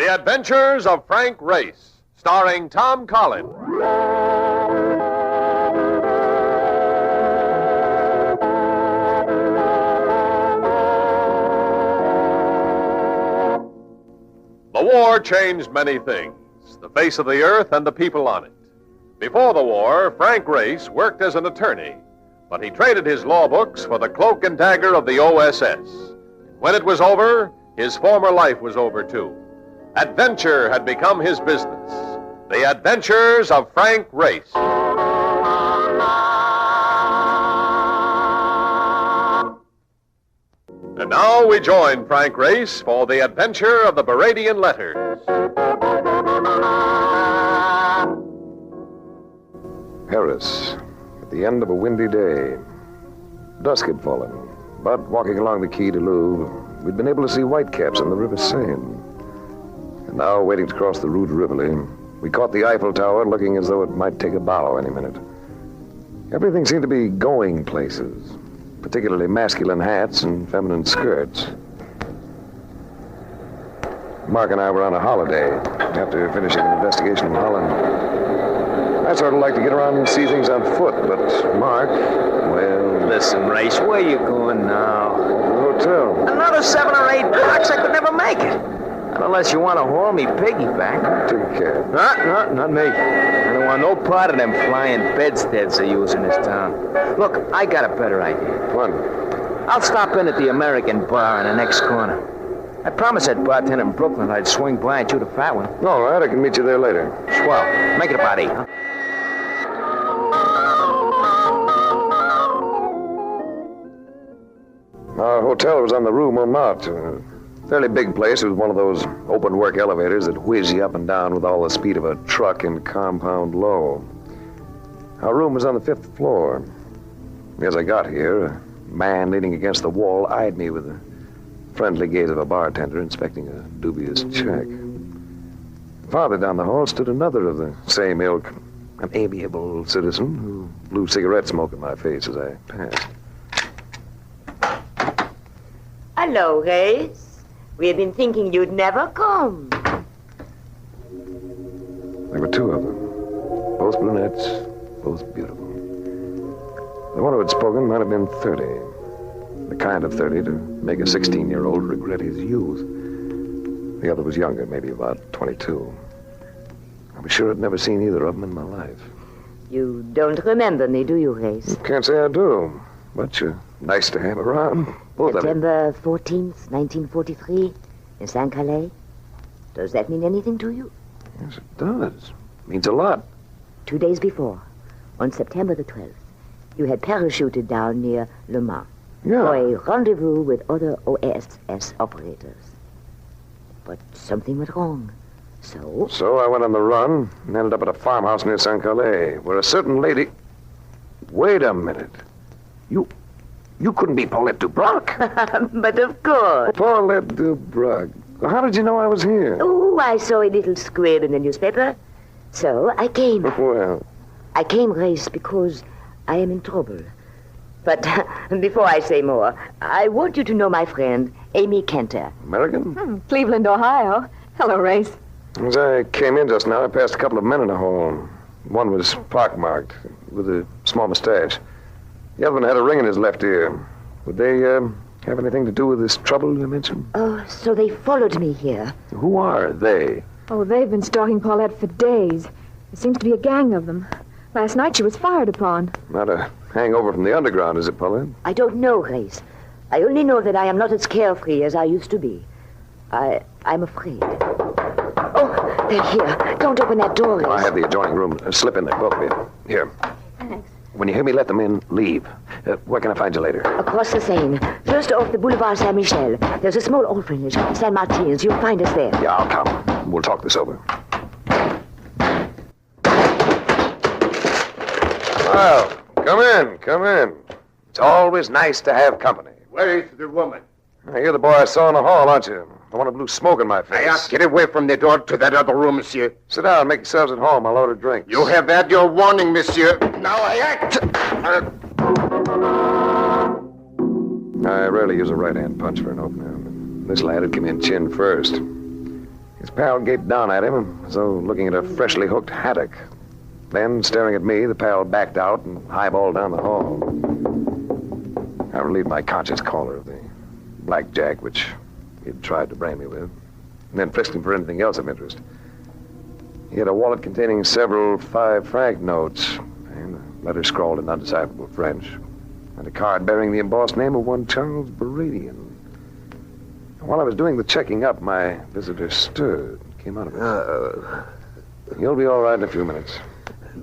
The Adventures of Frank Race, starring Tom Collins. The war changed many things, the face of the earth and the people on it. Before the war, Frank Race worked as an attorney, but he traded his law books for the cloak and dagger of the OSS. When it was over, his former life was over, too. Adventure had become his business. The Adventures of Frank Race. And now we join Frank Race for the adventure of the Baradian letters. Paris, at the end of a windy day. Dusk had fallen, but walking along the Quai de Louvre, we'd been able to see whitecaps on the River Seine. And now, waiting to cross the Rue de Rivoli, we caught the Eiffel Tower looking as though it might take a bow any minute. Everything seemed to be going places, particularly masculine hats and feminine skirts. Mark and I were on a holiday after finishing an investigation in Holland. I sort of like to get around and see things on foot, but Mark, well... Listen, Race, where you going now? The hotel. Another 7 or 8 blocks, I could never make it. Not unless you want to haul me piggyback. Take care. Not me. I don't want no part of them flying bedsteads they use in this town. Look, I got a better idea. What? I'll stop in at the American bar in the next corner. I promised that bartender in Brooklyn I'd swing by and shoot a fat one. All right, I can meet you there later. Swell. Make it about 8, huh? Our hotel was on the Rue Montmartre, a fairly big place with one of those open-work elevators that whiz you up and down with all the speed of a truck in compound low. Our room was on the 5th floor. As I got here, a man leaning against the wall eyed me with the friendly gaze of a bartender inspecting a dubious check. Farther down the hall stood another of the same ilk, an amiable citizen who blew cigarette smoke in my face as I passed. Hello, Race. We have been thinking you'd never come. There were 2 of them, both brunettes, both beautiful. The one who had spoken might have been 30, the kind of 30 to make a 16-year-old regret his youth. The other was younger, maybe about 22. I was sure I'd never seen either of them in my life. You don't remember me, do you, Race? Can't say I do, but you're nice to have around. Both September 14th, 1943, in St. Calais. Does that mean anything to you? Yes, it does. Means a lot. 2 days before, on September the 12th, you had parachuted down near Le Mans for a rendezvous with other OSS operators. But something went wrong. So? So I went on the run and ended up at a farmhouse near St. Calais, where a certain lady... Wait a minute. You couldn't be Paulette Dubrac. But of course. Paulette Dubrac. How did you know I was here? Oh, I saw a little square in the newspaper. So I came. Well... I came, Race, because I am in trouble. But before I say more, I want you to know my friend, Amy Kenter. American? Cleveland, Ohio. Hello, Race. As I came in just now, I passed a couple of men in the hall. One was pockmarked, with a small mustache. The other one had a ring in his left ear. Would they have anything to do with this trouble you mentioned? Oh, so they followed me here. Who are they? Oh, they've been stalking Paulette for days. There seems to be a gang of them. Last night she was fired upon. Not a hangover from the underground, is it, Paulette? I don't know, Race. I only know that I am not as carefree as I used to be. I'm afraid. Oh, they're here. Don't open that door, Race. I have the adjoining room. Slip in there, both of you. Here. Thanks. When you hear me let them in, leave. Where can I find you later? Across the Seine. First off the Boulevard Saint-Michel. There's a small orphanage, Saint Martin's. You'll find us there. Yeah, I'll come. We'll talk this over. Well, come in. It's always nice to have company. Where is the woman? You're the boy I saw in the hall, aren't you? The one who blew smoke in my face. Get away from the door to that other room, monsieur. Sit down, make yourselves at home. I'll order drinks. You have had your warning, monsieur. Now I act. I rarely use a right-hand punch for an opener. This lad had come in chin first. His pal gaped down at him, as though looking at a freshly hooked haddock. Then, staring at me, the pal backed out and highballed down the hall. I relieved my conscious caller of the blackjack which he'd tried to brain me with, and then frisked him for anything else of interest. He had a wallet containing several 5-franc notes, and a letter scrawled in undecipherable French, and a card bearing the embossed name of one Charles Baradian. While I was doing the checking up, my visitor stirred, came out of it. You'll be all right in a few minutes.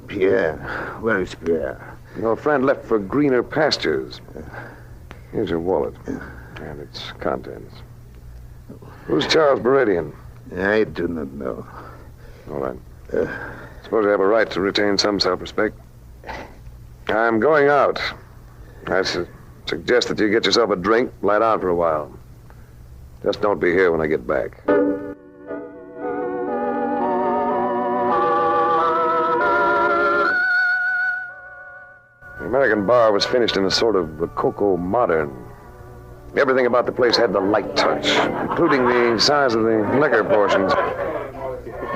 Pierre. Where is Pierre? Your friend left for greener pastures. Here's your wallet and its contents. Who's Charles Baradian? I do not know. All right. Suppose I have a right to retain some self-respect. I'm going out. I suggest that you get yourself a drink, lie down for a while. Just don't be here when I get back. The American bar was finished in a sort of Rococo modern. Everything about the place had the light touch, including the size of the liquor portions.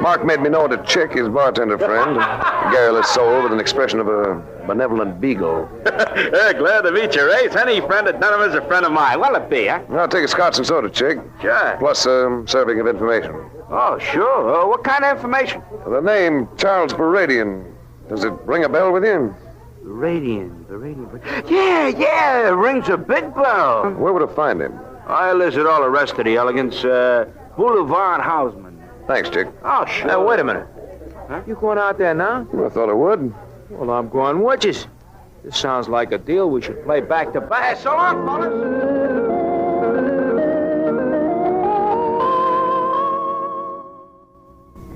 Mark made me know that Chick, his bartender friend, a garrulous soul with an expression of a benevolent beagle. Glad to meet you, Race. Any friend at Dunham is a friend of mine. What'll it be, huh? I'll take a scotch and soda, Chick. Sure. Plus a serving of information. Oh, sure. What kind of information? The name Charles Baradian. Does it ring a bell with you? Baradian. Yeah, rings a big bell. Where would I find him? I listed all the rest of the elegance. Boulevard Houseman. Thanks, Chick. Oh, sure. Now, wait a minute. Huh? You going out there now? Well, I thought I would. Well, I'm going with you. This sounds like a deal we should play back to back. Hey, so long, fellas.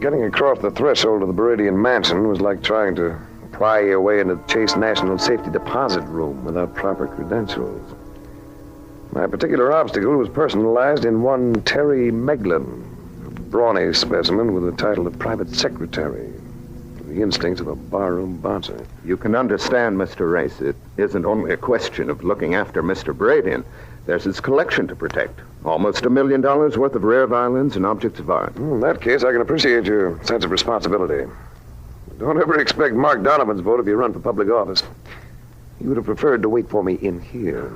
Getting across the threshold of the Baradian mansion was like trying to pry your way into the Chase National Safety Deposit Room without proper credentials. My particular obstacle was personalized in one Terry Meglin, a brawny specimen with the title of private secretary, the instincts of a barroom bouncer. You can understand, Mr. Race, it isn't only a question of looking after Mr. Baradian. There's his collection to protect. Almost $1 million worth of rare violins and objects of art. In that case, I can appreciate your sense of responsibility. Don't ever expect Mark Donovan's vote if you run for public office. He would have preferred to wait for me in here.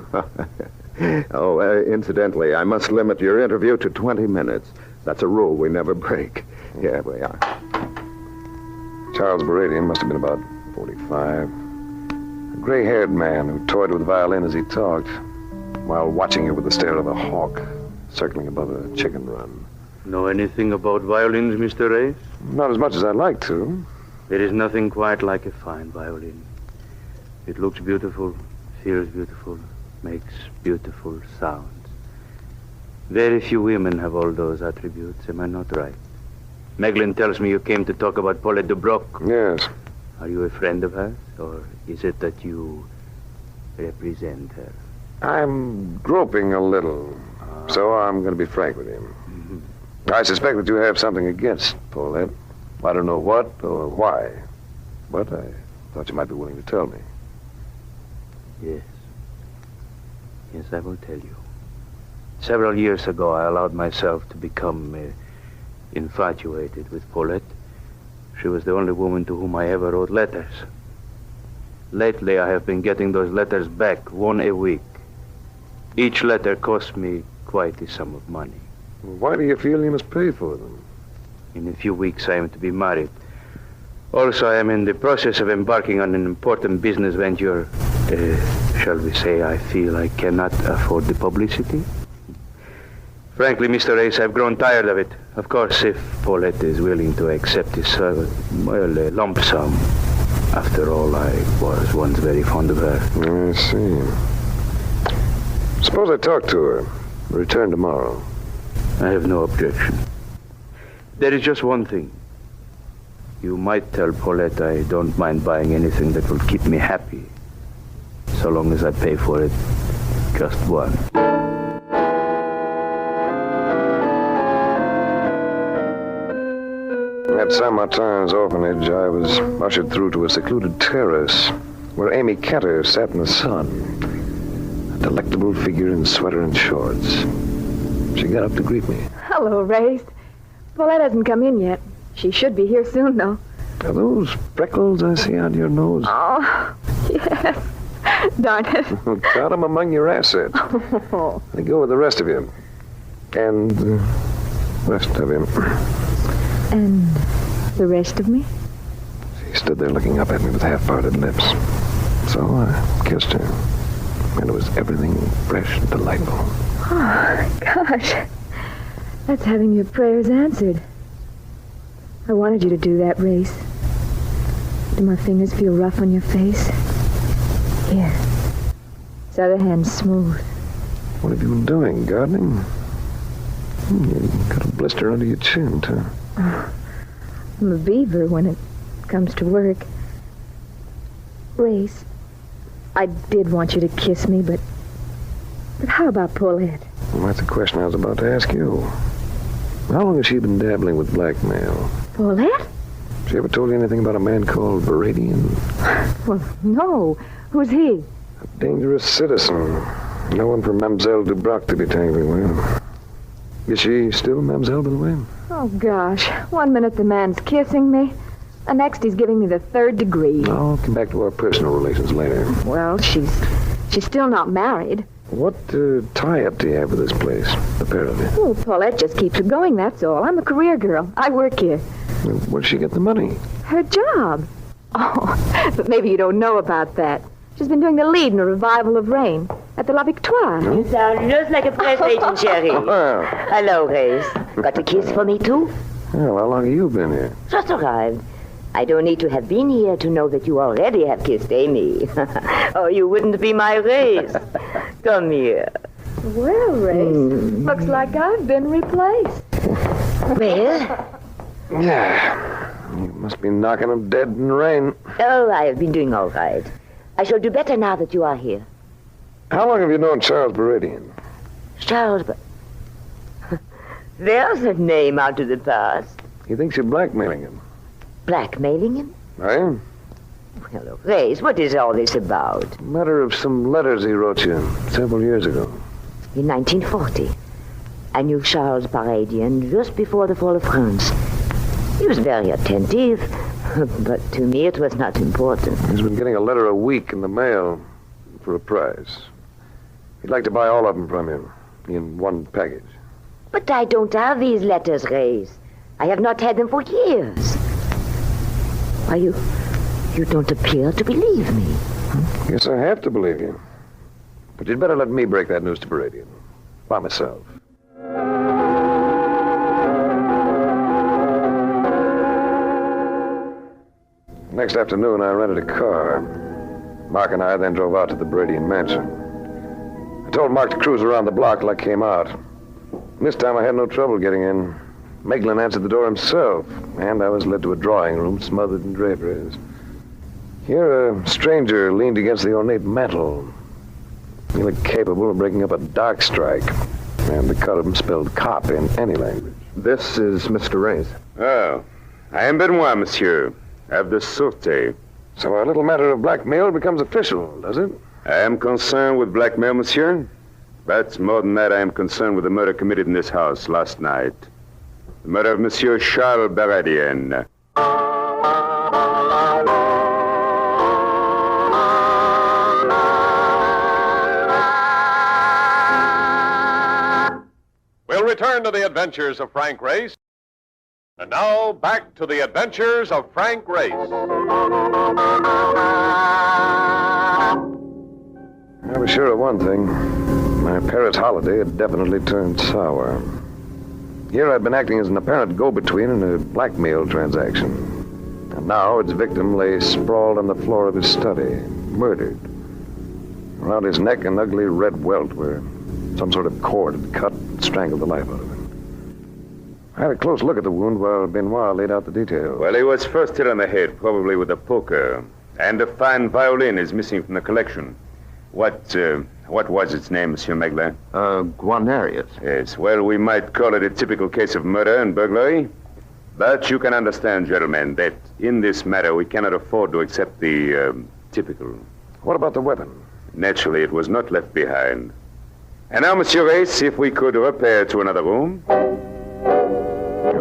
Incidentally, I must limit your interview to 20 minutes. That's a rule we never break. Here we are. Charles Baradian must have been about 45. A gray-haired man who toyed with the violin as he talked, while watching it with the stare of a hawk circling above a chicken run. Know anything about violins, Mr. Race? Not as much as I'd like to. There is nothing quite like a fine violin. It looks beautiful, feels beautiful, makes beautiful sounds. Very few women have all those attributes, am I not right? Meglin tells me you came to talk about Paulette Dubroc. Yes. Are you a friend of hers, or is it that you represent her? I'm groping a little, so I'm going to be frank with you. I suspect that you have something against Paulette. I don't know what or why, but I thought you might be willing to tell me. Yes. Yes, I will tell you. Several years ago, I allowed myself to become infatuated with Paulette. She was the only woman to whom I ever wrote letters. Lately, I have been getting those letters back, one a week. Each letter cost me quite a sum of money. Why do you feel you must pay for them? In a few weeks, I am to be married. Also, I am in the process of embarking on an important business venture. Shall we say I feel I cannot afford the publicity? Frankly, Mr. Race, I've grown tired of it. Of course, if Paulette is willing to accept this, a lump sum. After all, I was once very fond of her. I see. Suppose I talk to her. Return tomorrow. I have no objection. There is just one thing. You might tell Paulette I don't mind buying anything that will keep me happy, so long as I pay for it just once. At Saint Martin's orphanage, I was ushered through to a secluded terrace where Amy Cantor sat in the sun, a delectable figure in sweater and shorts. She got up to greet me. Hello, Race. Paulette hasn't come in yet. She should be here soon, though. Are those freckles I see on your nose? Oh, yes. Darn it. Count them among your assets. Oh. They go with the rest of you. And the rest of him. And the rest of me? She stood there looking up at me with half-parted lips. So I kissed her. And it was everything fresh and delightful. Oh, gosh. That's having your prayers answered. I wanted you to do that, Race. Do my fingers feel rough on your face? Here. This other hand's smooth. What have you been doing? Gardening? You got a blister under your chin, too. I'm a beaver when it comes to work. Race, I did want you to kiss me, but how about Paulette? Well, that's a question I was about to ask you. How long has she been dabbling with blackmail? Paulette? She ever told you anything about a man called Baradian? Well, no. Who's he? A dangerous citizen. No one for Mademoiselle Dubroc to be tangling with. Is she still Mademoiselle, by the way? Oh, gosh. 1 minute the man's kissing me. The next he's giving me the 3rd degree. I'll come back to our personal relations later. Well, she's still not married. What tie-up do you have with this place, apparently? Oh, Paulette just keeps her going, that's all. I'm a career girl. I work here. Well, where'd she get the money? Her job. Oh, but maybe you don't know about that. She's been doing the lead in a revival of Rain at the La Victoire. No? You sound just like a press agent, Sherry. Well, Hello, Race. Got a kiss for me, too? well, how long have you been here? Just arrived. I don't need to have been here to know that you already have kissed Amy. Or you wouldn't be my Race. Come here. Well, Race, looks like I've been replaced. Well? Yeah. You must be knocking them dead in rain. Oh, I have been doing all right. I shall do better now that you are here. How long have you known Charles Baradian? Charles, there's a name out of the past. He thinks you're blackmailing him. Blackmailing him? Right? Well, Race, what is all this about? Matter of some letters he wrote you several years ago. In 1940, I knew Charles Baradian just before the fall of France. He was very attentive, but to me it was not important. He's been getting a letter a week in the mail for a price. He'd like to buy all of them from you in one package. But I don't have these letters, Race. I have not had them for years. Why, you don't appear to believe me. Guess I have to believe you. But you'd better let me break that news to Baradian. By myself. Next afternoon, I rented a car. Mark and I then drove out to the Baradian mansion. I told Mark to cruise around the block till I came out. This time I had no trouble getting in. Meglin answered the door himself, and I was led to a drawing room smothered in draperies. Here, a stranger leaned against the ornate mantel. He looked capable of breaking up a dark strike, and the cut of him spelled cop in any language. This is Mr. Race. Oh, I am Benoit, monsieur, of the Sûreté. So our little matter of blackmail becomes official, does it? I am concerned with blackmail, monsieur. But more than that, I am concerned with the murder committed in this house last night. The murder of Monsieur Charles Baradian. We'll return to the adventures of Frank Race. And now, back to the adventures of Frank Race. I was sure of one thing. My Paris holiday had definitely turned sour. Here I'd been acting as an apparent go-between in a blackmail transaction. And now its victim lay sprawled on the floor of his study, murdered. Around his neck, an ugly red welt where some sort of cord had cut and strangled the life out of him. I had a close look at the wound while Benoit laid out the details. Well, he was first hit on the head, probably with a poker. And a fine violin is missing from the collection. What was its name, Monsieur Meglin? Guarnerius. Yes, well, we might call it a typical case of murder and burglary. But you can understand, gentlemen, that in this matter we cannot afford to accept the typical. What about the weapon? Naturally, it was not left behind. And now, Monsieur Race, if we could repair to another room.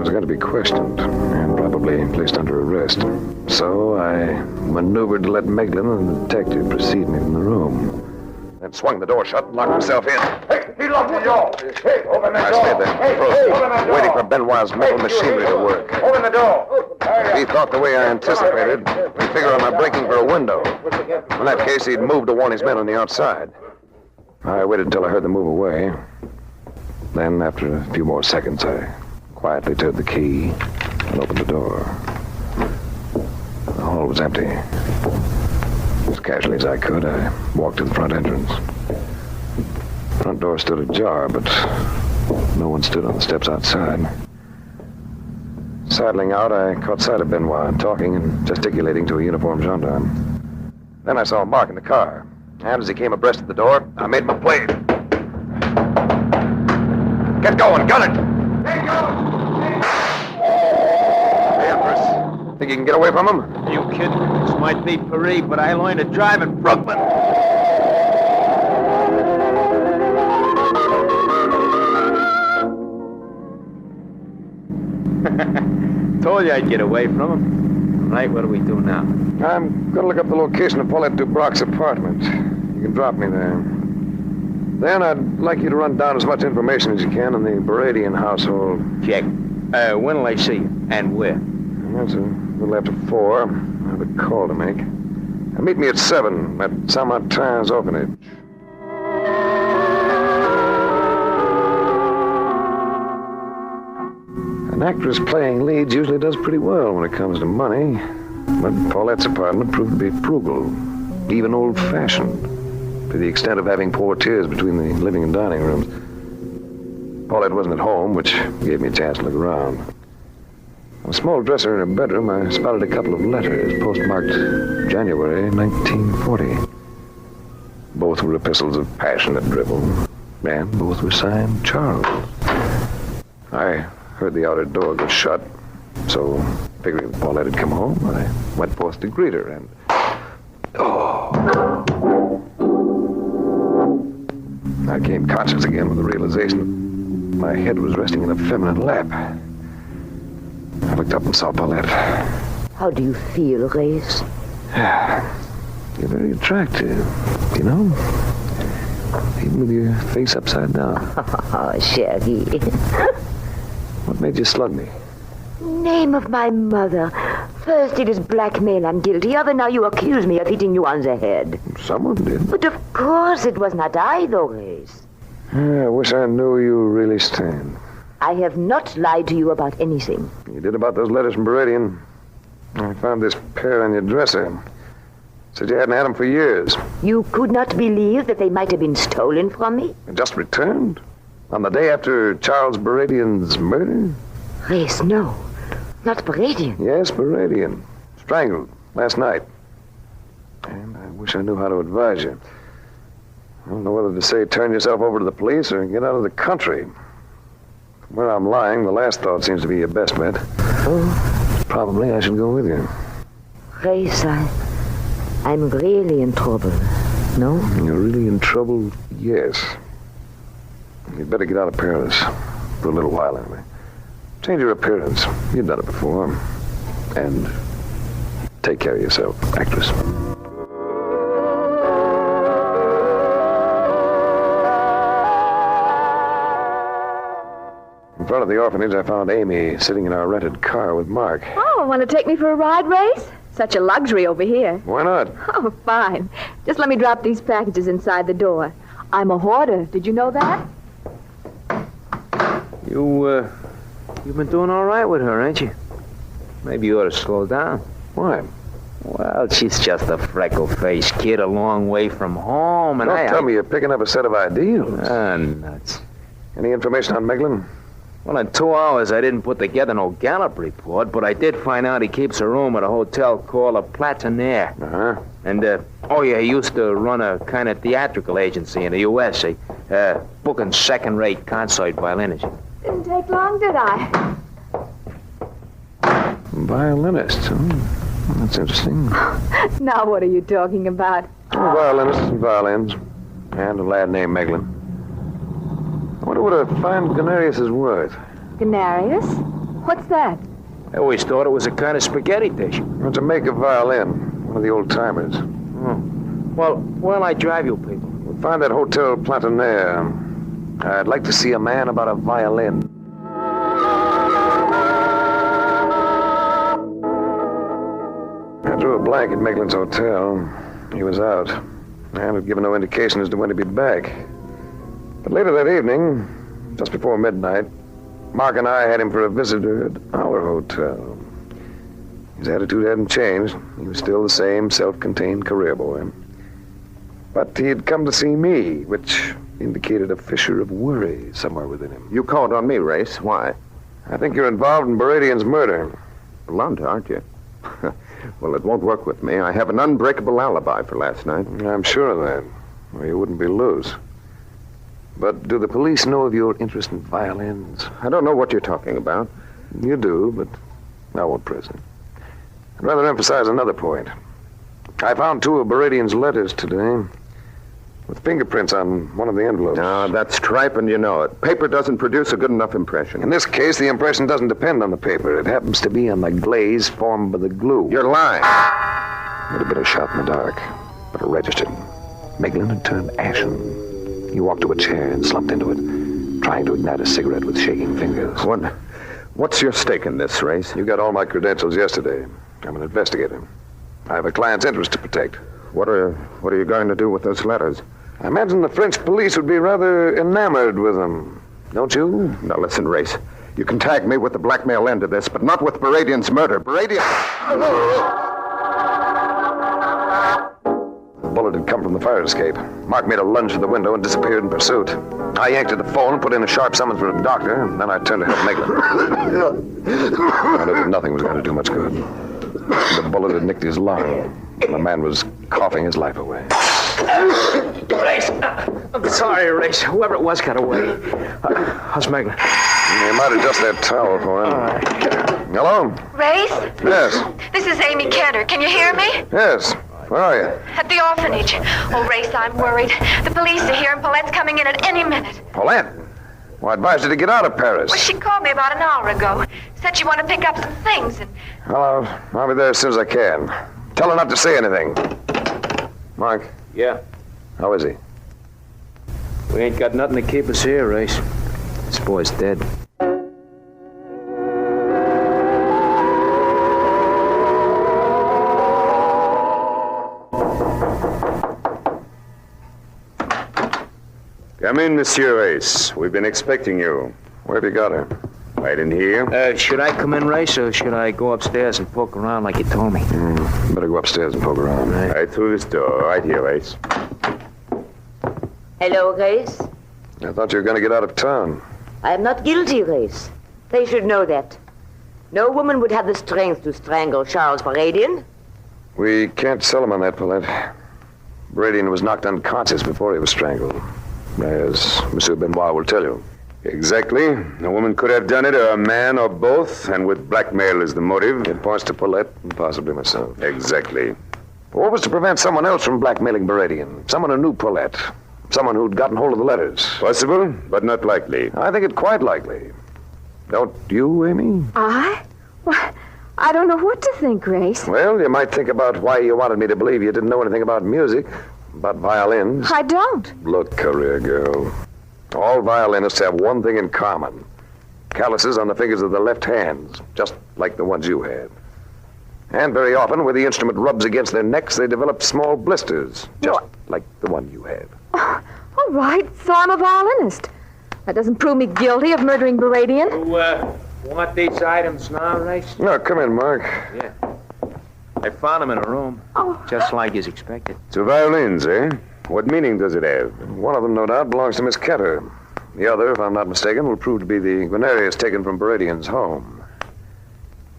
was going to be questioned and probably placed under arrest. So I maneuvered to let Meglin and the detective precede me from the room. Then swung the door shut and locked myself in. Hey, he locked the door. Hey, open the door. I stayed there, frozen, waiting for Benoit's mental machinery to work. Open the door. If he thought the way I anticipated, he'd figure on my breaking for a window. In that case, he'd move to warn his men on the outside. I waited until I heard them move away. Then, after a few more seconds, I quietly turned the key and opened the door. The hall was empty. As casually as I could, I walked to the front entrance. The front door stood ajar, but no one stood on the steps outside. Sidling out, I caught sight of Benoit talking and gesticulating to a uniformed gendarme. Then I saw Mark in the car, and as he came abreast of the door, I made my play. Get going, gun it! Get going! Hey, Empress. Think you can get away from him? Are you kidding? This might be Paris, but I learned to drive in Brooklyn. Told you I'd get away from him. Right, what do we do now? I'm going to look up the location of Paulette Dubrock's apartment. You can drop me there. Then I'd like you to run down as much information as you can on the Baradian household. Check. When will I see you? And where? That's a little after 4. I have a call to make. Meet me at 7 at Saint-Martin's orphanage. An actress playing leads usually does pretty well when it comes to money. But Paulette's apartment proved to be frugal, even old-fashioned, to the extent of having portieres between the living and dining rooms. Paulette wasn't at home, which gave me a chance to look around. On a small dresser in her bedroom, I spotted a couple of letters postmarked January 1940. Both were epistles of passionate drivel, and both were signed Charles. I heard the outer door go shut, so figuring Paulette had come home, I went forth to greet her, and... I came conscious again with the realization my head was resting in a feminine lap. I looked up and saw Paulette. How do you feel, Race? You're very attractive, you know? Even with your face upside down. Oh, chérie. What made you slug me? Name of my mother. First it is blackmail I'm guilty of, and now you accuse me of hitting you on the head. Someone did. But of course it was not I, though, Race. I wish I knew you really stand. I have not lied to you about anything. You did about those letters from Baradian. I found this pair on your dresser. Said you hadn't had them for years. You could not believe that they might have been stolen from me? Just returned? On the day after Charles Baradian's murder? Race, no. Not Baradian. Yes, Baradian. Strangled last night. And I wish I knew how to advise you. I don't know whether to say turn yourself over to the police or get out of the country. From where I'm lying, the last thought seems to be your best bet. Oh? Probably I should go with you. Race, I'm really in trouble. No? You're really in trouble? Yes. You'd better get out of Paris. For a little while, anyway. Change your appearance. You've done it before. And take care of yourself, actress. In front of the orphanage, I found Amy sitting in our rented car with Mark. Oh, want to take me for a ride, Race? Such a luxury over here. Why not? Oh, fine. Just let me drop these packages inside the door. I'm a hoarder. Did you know that? You've been doing all right with her, ain't you? Maybe you ought to slow down. Why? Well, she's just a freckle-faced kid a long way from home, and Don't tell me you're picking up a set of ideals. Nuts. Any information on Meglin? Well, in 2 hours, I didn't put together no Gallup report, but I did find out he keeps a room at a hotel called a Platonaire. Uh-huh. And, he used to run a kind of theatrical agency in the U.S., booking second-rate concert violinists. Didn't take long, did I? Violinist. Oh, that's interesting. Now what are you talking about? Violinists and violins. And a lad named Meglin. I wonder what a fine Ganarius is worth. Ganarius? What's that? I always thought it was a kind of spaghetti dish. It's a make of violin. One of the old-timers. Oh. Well, where'll I drive you people? We'll find that Hotel Plantaner. I'd like to see a man about a violin. I drew a blank at Meglin's hotel. He was out. And had given no indication as to when he'd be back. But later that evening, just before midnight, Mark and I had him for a visitor at our hotel. His attitude hadn't changed. He was still the same self-contained career boy. But he had come to see me, which indicated a fissure of worry somewhere within him. You called on me, Race. Why? I think you're involved in Baradian's murder. Blunt, aren't you? Well, it won't work with me. I have an unbreakable alibi for last night. I'm sure of that, or you wouldn't be loose. But do the police know of your interest in violins? I don't know what you're talking about. You do, but I won't press it. I'd rather emphasize another point. I found 2 of Baradian's letters today, with fingerprints on one of the envelopes. Ah, that's tripe, and you know it. Paper doesn't produce a good enough impression. In this case, the impression doesn't depend on the paper. It happens to be on the glaze formed by the glue. You're lying. It would have been a shot in the dark, but it registered. Meglin had turned ashen. He walked to a chair and slumped into it, trying to ignite a cigarette with shaking fingers. What's your stake in this, Race? You got all my credentials yesterday. I'm an investigator. I have a client's interest to protect. What are you going to do with those letters? I imagine the French police would be rather enamored with them. Don't you? Now, listen, Race. You can tag me with the blackmail end of this, but not with Baradian's murder. Baradian... The bullet had come from the fire escape. Mark made a lunge for the window and disappeared in pursuit. I yanked at the phone and put in a sharp summons for a doctor, and then I turned to help Meglin. I knew that nothing was going to do much good. The bullet had nicked his lung. The man was coughing his life away. Race! I'm sorry, Race. Whoever it was got away. How's Meglin? You might adjust that towel for him. All right. Hello? Race? Yes. This is Amy Kenner. Can you hear me? Yes. Where are you? At the orphanage. Oh, Race, I'm worried. The police are here and Paulette's coming in at any minute. Paulette? Well, I advised you to get out of Paris. Well, she called me about an hour ago. Said she wanted to pick up some things and... Well, I'll be there as soon as I can. Tell her not to say anything. Mark? Yeah? How is he? We ain't got nothing to keep us here, Race. This boy's dead. Come in, Monsieur Race. We've been expecting you. Where have you got her? Right in here. Should I come in, Race, or should I go upstairs and poke around like you told me? Better go upstairs and poke around. Right through this door. Right here, Race. Hello, Grace. I thought you were going to get out of town. I am not guilty, Grace. They should know that. No woman would have the strength to strangle Charles Baradian. We can't sell him on that, Paulette. Baradian was knocked unconscious before he was strangled. As Monsieur Benoit will tell you. Exactly. A woman could have done it, or a man, or both, and with blackmail as the motive. It points to Paulette and possibly myself. Exactly. What was to prevent someone else from blackmailing Baradian? Someone who knew Paulette. Someone who'd gotten hold of the letters. Possible, but not likely. I think it quite likely. Don't you, Amy? I? Well, I don't know what to think, Grace. Well, you might think about why you wanted me to believe you didn't know anything about music, about violins. I don't. Look, career girl. All violinists have one thing in common. Calluses on the fingers of their left hands, just like the ones you had. And very often, where the instrument rubs against their necks, they develop small blisters, just like the one you had. Oh, all right, so I'm a violinist. That doesn't prove me guilty of murdering Baradian. You, want these items now, Race? No, come in, Mark. Yeah. I found them in a room. Oh. Just like is expected. Two violins, eh? What meaning does it have? One of them, no doubt, belongs to Miss Ketter. The other, if I'm not mistaken, will prove to be the Guarnerius taken from Baradian's home.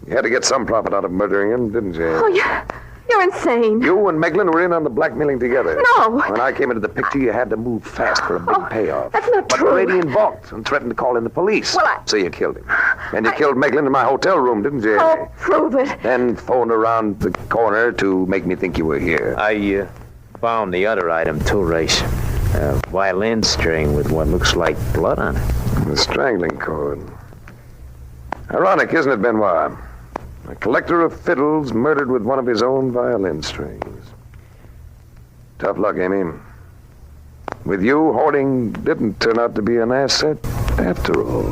You had to get some profit out of murdering him, didn't you? Oh, you're insane. You and Meglin were in on the blackmailing together. No. When I came into the picture, you had to move fast for a big payoff. That's not but true. Baradian balked and threatened to call in the police. Well, So you killed him. And you killed Meglin in my hotel room, didn't you? Oh, prove it. Then phoned around the corner to make me think you were here. I found the other item, too, Race. A violin string with what looks like blood on it. The strangling cord. Ironic, isn't it, Benoit? A collector of fiddles murdered with one of his own violin strings. Tough luck, Amy. With you, hoarding didn't turn out to be an asset after all.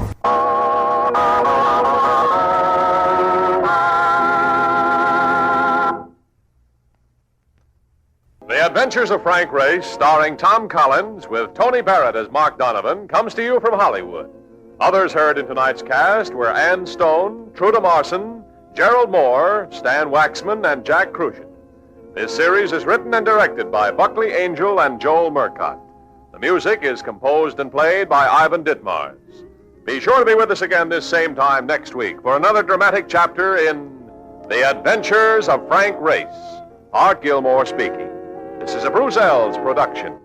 The Adventures of Frank Race, starring Tom Collins with Tony Barrett as Mark Donovan, comes to you from Hollywood. Others heard in tonight's cast were Ann Stone, Truda Marson, Gerald Moore, Stan Waxman, and Jack Crucian. This series is written and directed by Buckley Angel and Joel Murcott. The music is composed and played by Ivan Ditmars. Be sure to be with us again this same time next week for another dramatic chapter in The Adventures of Frank Race. Art Gilmore speaking. This is a Bruzel's production.